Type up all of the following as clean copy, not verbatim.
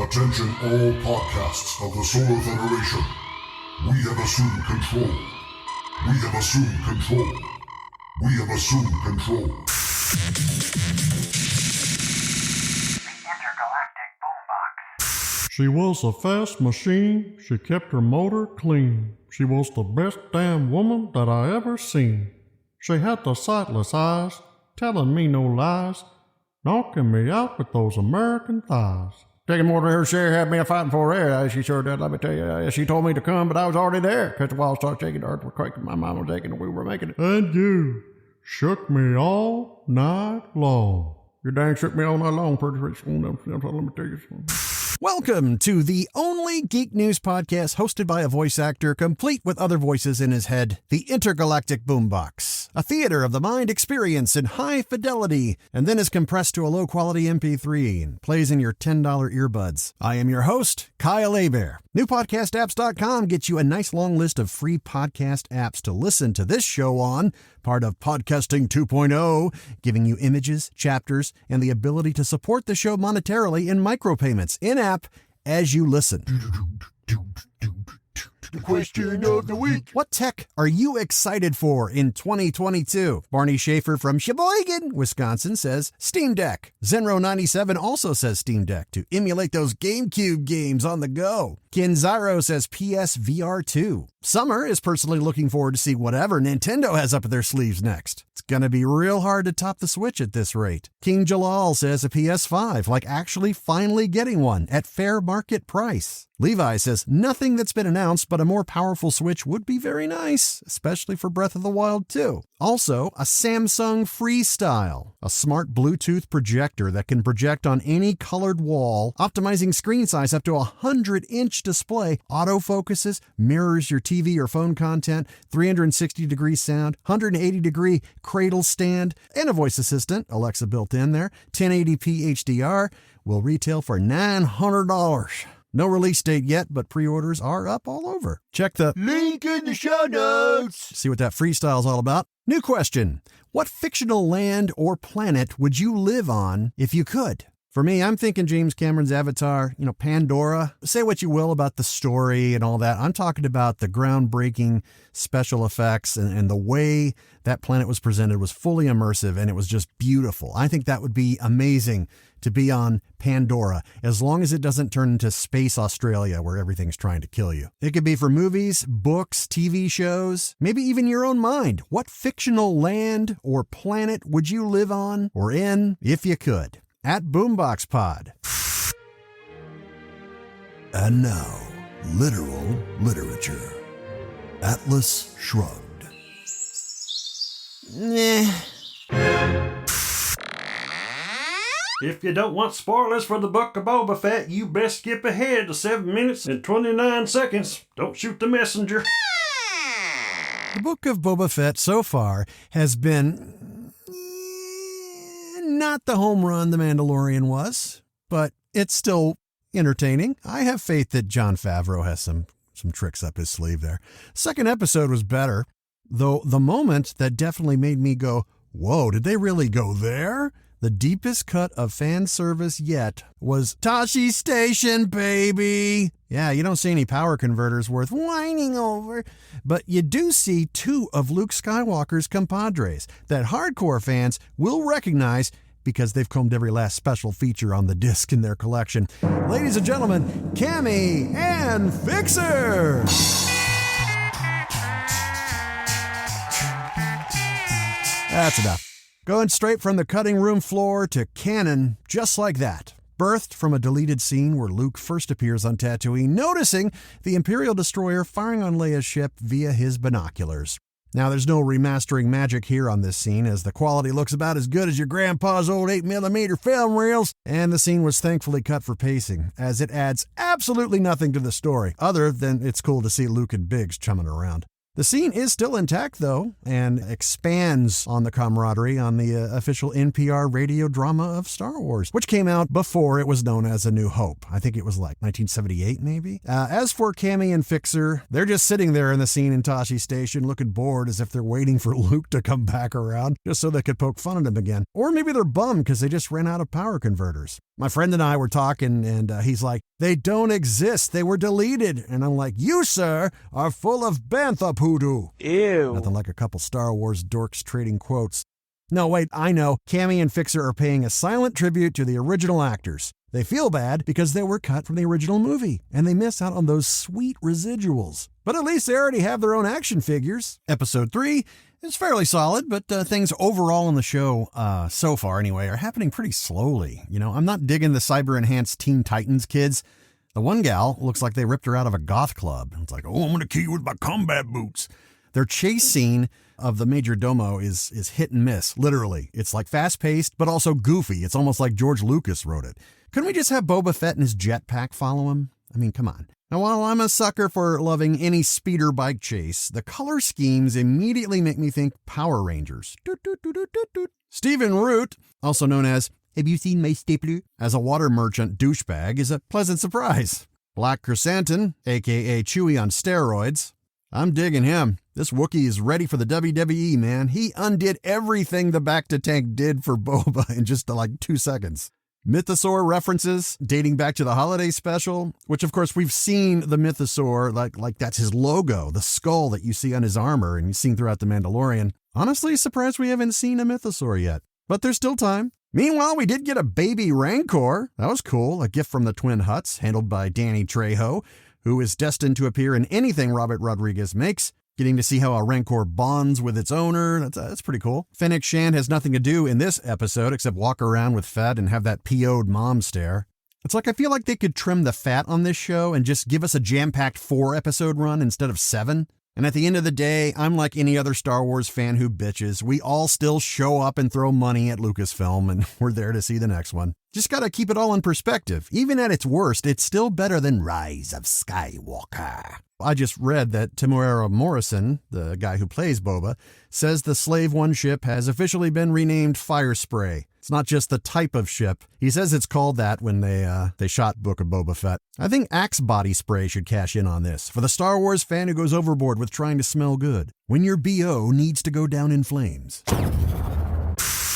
Attention all podcasts of the Solar Federation. We have assumed control. We have assumed control. We have assumed control. The Intergalactic Boombox. She was a fast machine. She kept her motor clean. She was the best damn woman that I ever seen. She had the sightless eyes, telling me no lies, knocking me out with those American thighs. Taking more than her share had me a fighting for air. She sure did, let me tell you. She told me to come, but I was already there. Because the walls started shaking, the earth was quaking, my mind was aching, and we were making it. And you shook me all night long. You dang shook me all night long, pretty soon. Let me tell you something. Welcome to the only geek news podcast hosted by a voice actor complete with other voices in his head, the Intergalactic Boombox, a theater of the mind experience in high fidelity, and then is compressed to a low-quality MP3 and plays in your $10 earbuds. I am your host, Kyle Hebert. NewPodcastApps.com gets you a nice long list of free podcast apps to listen to this show on, part of Podcasting 2.0, giving you images, chapters, and the ability to support the show monetarily in micropayments in-app as you listen. The question of the week. What tech are you excited for in 2022? Barney Schaefer from Sheboygan, Wisconsin says Steam Deck. Zenro97 also says Steam Deck to emulate those GameCube games on the go. Kinzaro says PSVR 2. Summer is personally looking forward to see whatever Nintendo has up their sleeves next. It's gonna be real hard to top the Switch at this rate. King Jalal says a PS5, like actually finally getting one at fair market price. Levi says nothing that's been announced, but a more powerful Switch would be very nice, especially for Breath of the Wild 2. Also, a Samsung Freestyle, a smart Bluetooth projector that can project on any colored wall, optimizing screen size up to a 100-inch display, autofocuses, mirrors your TV or phone content, 360-degree sound, 180-degree cradle stand, and a voice assistant, Alexa built in there, 1080p HDR, will retail for $900. No release date yet, but pre-orders are up all over. Check the link in the show notes. See what that freestyle's all about. New question. What fictional land or planet would you live on if you could? For me, I'm thinking James Cameron's Avatar, Pandora. Say what you will about the story and all that. I'm talking about the groundbreaking special effects and the way that planet was presented was fully immersive and it was just beautiful. I think that would be amazing to be on Pandora, as long as it doesn't turn into Space Australia where everything's trying to kill you. It could be for movies, books, TV shows, maybe even your own mind. What fictional land or planet would you live on or in if you could? At Boombox Pod. And now, literal literature. Atlas Shrugged. If you don't want spoilers for the Book of Boba Fett, you best skip ahead to 7 minutes and 29 seconds. Don't shoot the messenger. The Book of Boba Fett so far has been not the home run The Mandalorian was, but it's still entertaining. I have faith that Jon Favreau has some tricks up his sleeve there. Second episode was better, though the moment that definitely made me go, whoa, did they really go there? The deepest cut of fan service yet was Tashi Station, baby. Yeah, you don't see any power converters worth whining over, but you do see two of Luke Skywalker's compadres that hardcore fans will recognize because they've combed every last special feature on the disc in their collection. Ladies and gentlemen, Cammy and Fixer! That's enough. Going straight from the cutting room floor to canon, just like that. Birthed from a deleted scene where Luke first appears on Tatooine, noticing the Imperial destroyer firing on Leia's ship via his binoculars. Now, there's no remastering magic here on this scene, as the quality looks about as good as your grandpa's old 8mm film reels, and the scene was thankfully cut for pacing, as it adds absolutely nothing to the story, other than it's cool to see Luke and Biggs chumming around. The scene is still intact, though, and expands on the camaraderie on the official NPR radio drama of Star Wars, which came out before it was known as A New Hope. I think it was like 1978, maybe? As for Cammy and Fixer, they're just sitting there in the scene in Tashi Station looking bored as if they're waiting for Luke to come back around just so they could poke fun at him again. Or maybe they're bummed because they just ran out of power converters. My friend and I were talking, and he's like, they don't exist. They were deleted. And I'm like, you, sir, are full of bantha poodoo. Ew. Nothing like a couple Star Wars dorks trading quotes. No, wait, I know. Cammy and Fixer are paying a silent tribute to the original actors. They feel bad because they were cut from the original movie, and they miss out on those sweet residuals. But at least they already have their own action figures. Episode 3 is fairly solid, but things overall in the show, so far anyway, are happening pretty slowly. You know, I'm not digging the cyber-enhanced Teen Titans kids. The one gal looks like they ripped her out of a goth club. It's like, oh, I'm going to kill you with my combat boots. Their chase scene of the Major Domo is hit and miss, literally. It's like fast-paced, but also goofy. It's almost like George Lucas wrote it. Couldn't we just have Boba Fett and his jetpack follow him? I mean, come on. Now, while I'm a sucker for loving any speeder bike chase, the color schemes immediately make me think Power Rangers. Doot, doot, doot, doot, doot, doot. Stephen Root, also known as Have You Seen My Stapler? As a water merchant douchebag, is a pleasant surprise. Black Chrysanthemum, a.k.a. Chewie on steroids. I'm digging him. This Wookiee is ready for the WWE, man. He undid everything the Bacta-Tank did for Boba in just like 2 seconds. Mythosaur references dating back to the holiday special, which of course we've seen the Mythosaur, like that's his logo, the skull that you see on his armor and you've seen throughout The Mandalorian. Honestly, surprised we haven't seen a Mythosaur yet, but there's still time. Meanwhile, we did get a baby Rancor. That was cool, a gift from the Twin Huts, handled by Danny Trejo, who is destined to appear in anything Robert Rodriguez makes. Getting to see how a Rancor bonds with its owner, that's pretty cool. Fennec Shand has nothing to do in this episode except walk around with Fett and have that PO'd mom stare. It's like I feel like they could trim the fat on this show and just give us a jam-packed 4-episode run instead of 7. And at the end of the day, I'm like any other Star Wars fan who bitches. We all still show up and throw money at Lucasfilm, and we're there to see the next one. Just gotta keep it all in perspective. Even at its worst, it's still better than Rise of Skywalker. I just read that Temuera Morrison, the guy who plays Boba, says the Slave One ship has officially been renamed Fire Spray. It's not just the type of ship. He says it's called that when they shot Book of Boba Fett. I think Axe Body Spray should cash in on this, for the Star Wars fan who goes overboard with trying to smell good. When your BO needs to go down in flames.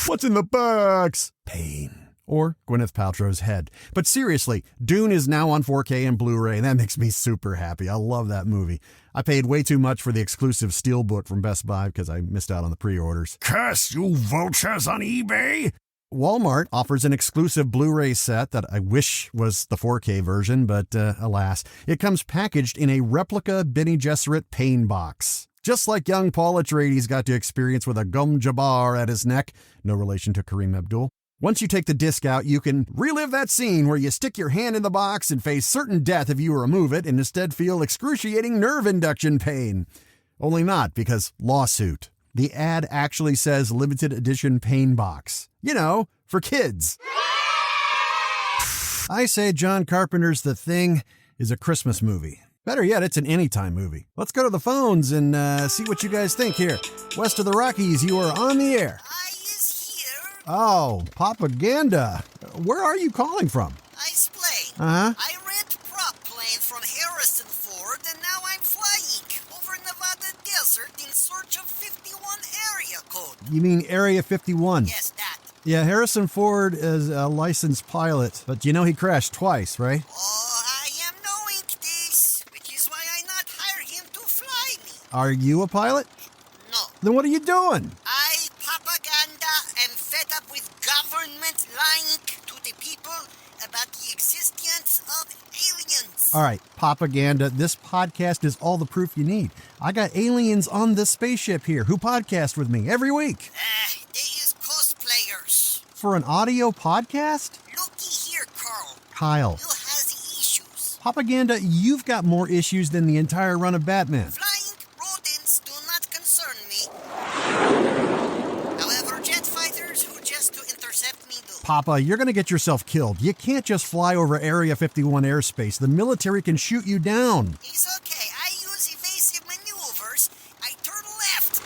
What's in the box? Pain. Or Gwyneth Paltrow's head. But seriously, Dune is now on 4K and Blu-ray, and that makes me super happy. I love that movie. I paid way too much for the exclusive Steelbook from Best Buy because I missed out on the pre-orders. Curse you vultures on eBay! Walmart offers an exclusive Blu-ray set that I wish was the 4K version, but alas, it comes packaged in a replica Bene Gesserit pain box. Just like young Paul Atreides got to experience with a Gum Jabbar at his neck, no relation to Kareem Abdul. Once you take the disc out, you can relive that scene where you stick your hand in the box and face certain death if you remove it and instead feel excruciating nerve induction pain. Only not, because lawsuit. The ad actually says limited edition pain box. You know, for kids. I say John Carpenter's The Thing is a Christmas movie. Better yet, it's an anytime movie. Let's go to the phones and see what you guys think here. West of the Rockies, you are on the air. Oh, Papa Ganda. Where are you calling from? I explain. I rent prop plane from Harrison Ford and now I'm flying over Nevada desert in search of 51 area code. You mean Area 51? Yes, that. Yeah, Harrison Ford is a licensed pilot, but you know he crashed twice, right? Oh, I am knowing this, which is why I not hire him to fly me. Are you a pilot? No. Then what are you doing? I, propaganda, am fed up with government lying to the people about the existence of aliens. All right, propaganda. This podcast is all the proof you need. I got aliens on this spaceship here who podcast with me every week. They is cosplayers. For an audio podcast? Looky here, Carl. Kyle. You has issues. Propaganda, you've got more issues than the entire run of Batman. Flying rodents do not concern me. However, jet fighters who just to intercept me do. Papa, you're going to get yourself killed. You can't just fly over Area 51 airspace. The military can shoot you down. It's okay. I use evasive maneuvers. I turn left.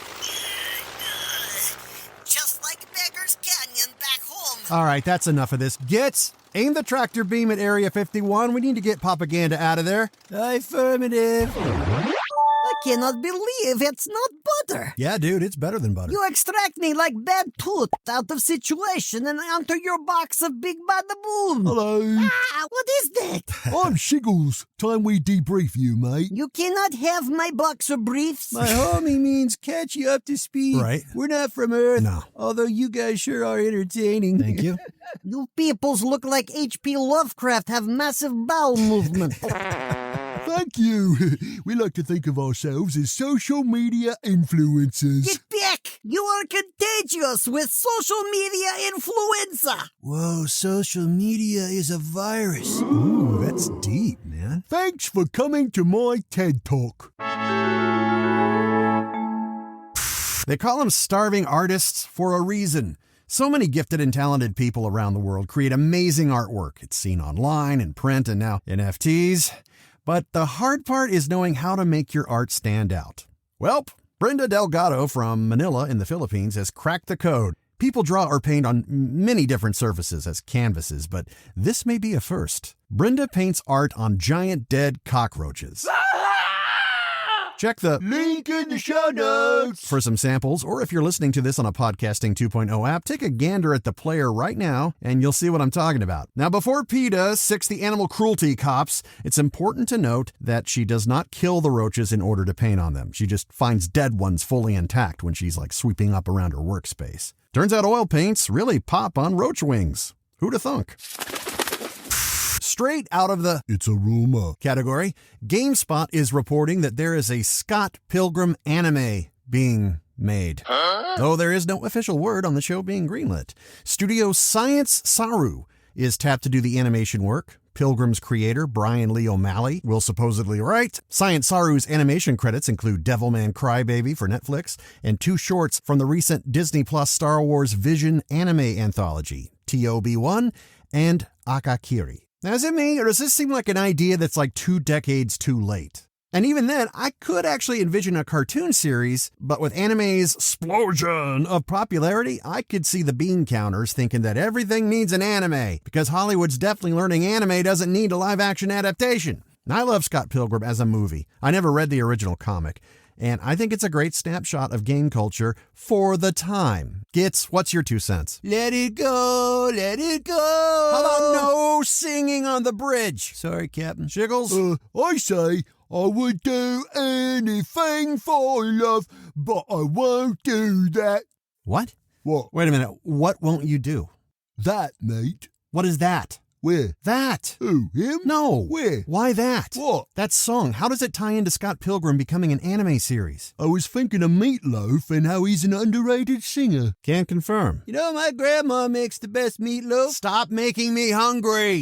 Just like Beggar's Canyon back home. All right, that's enough of this. Gits, aim the tractor beam at Area 51. We need to get propaganda out of there. Affirmative. I cannot believe it's not butter. Yeah, dude, it's better than butter. You extract me like bad tooth out of situation and enter your box of Big Bada Boom. Hello. Ah, what is that? I'm Shiggles. Time we debrief you, mate. You cannot have my box of briefs. My homie means catch you up to speed. Right. We're not from Earth. No. Although you guys sure are entertaining. Thank you. You peoples look like H.P. Lovecraft have massive bowel movement. Thank you. We like to think of ourselves as social media influencers. Get back! You are contagious with social media influenza. Whoa, social media is a virus. Ooh, that's deep, man. Thanks for coming to my TED Talk. They call them starving artists for a reason. So many gifted and talented people around the world create amazing artwork. It's seen online, in print, and now NFTs. But the hard part is knowing how to make your art stand out. Well, Brenda Delgado from Manila in the Philippines has cracked the code. People draw or paint on many different surfaces as canvases, but this may be a first. Brenda paints art on giant dead cockroaches. Check the Link in the show notes. for some samples, or if you're listening to this on a Podcasting 2.0 app, take a gander at the player right now, and you'll see what I'm talking about. Now, before PETA sicks the animal cruelty cops, it's important to note that she does not kill the roaches in order to paint on them. She just finds dead ones fully intact when she's sweeping up around her workspace. Turns out oil paints really pop on roach wings. Who'da thunk? Straight out of the It's a rumor. category, GameSpot is reporting that there is a Scott Pilgrim anime being made. Though there is no official word on the show being greenlit. Studio Science Saru is tapped to do the animation work. Pilgrim's creator, Brian Lee O'Malley, will supposedly write. Science Saru's animation credits include Devilman Crybaby for Netflix and 2 shorts from the recent Disney Plus Star Wars Vision anime anthology, TOB1 and Akakiri. Now, is it me, or does this seem like an idea that's 2 decades too late? And even then, I could actually envision a cartoon series, but with anime's explosion of popularity, I could see the bean counters thinking that everything needs an anime, because Hollywood's definitely learning anime doesn't need a live-action adaptation. And I love Scott Pilgrim as a movie. I never read the original comic, and I think it's a great snapshot of game culture for the time. Gits, what's your 2 cents? Let it go, let it go. How about no singing on the bridge? Sorry, Captain. Shiggles? I say I would do anything for love, but I won't do that. What? What? Wait a minute. What won't you do? That, mate. What is that? Where? That. Who? Him? No. Where? Why that? What? That song. How does it tie into Scott Pilgrim becoming an anime series? I was thinking of Meatloaf and how he's an underrated singer. Can't confirm. You know, my grandma makes the best meatloaf. Stop making me hungry.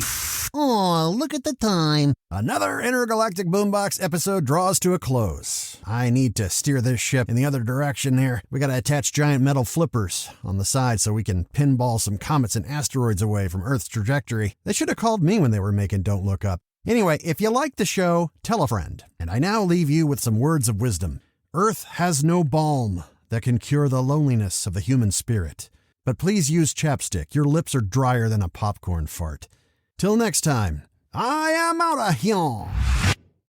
Oh, look at the time. Another Intergalactic Boombox episode draws to a close. I need to steer this ship in the other direction here. We gotta attach giant metal flippers on the side so we can pinball some comets and asteroids away from Earth's trajectory. They should have called me when they were making Don't Look Up. Anyway, if you like the show, tell a friend. And I now leave you with some words of wisdom. Earth has no balm that can cure the loneliness of the human spirit. But please use chapstick. Your lips are drier than a popcorn fart. Till next time, I am out of here.